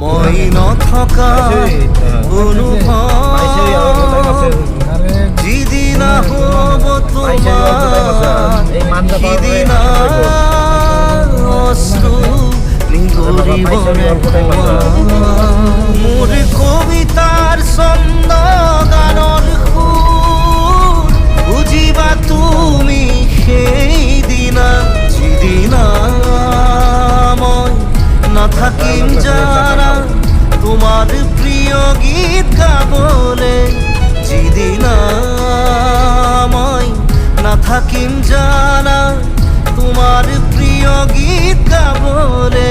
মই নথকাৰ অনুভৱ যিদিনা হ'ব তোমাৰ সিদিনা অশ্ৰু নিগৰিব মোৰ কবিতাৰ ছন্দ গানৰ সুৰ বুজিবা তুমি সেইদিনা যিদিনা মই নাথাকিম জানা তোমার প্রিয় গীত গাবলে যিদিনা মই নাথাকিম জানা তোমার প্রিয় গীত গাবলে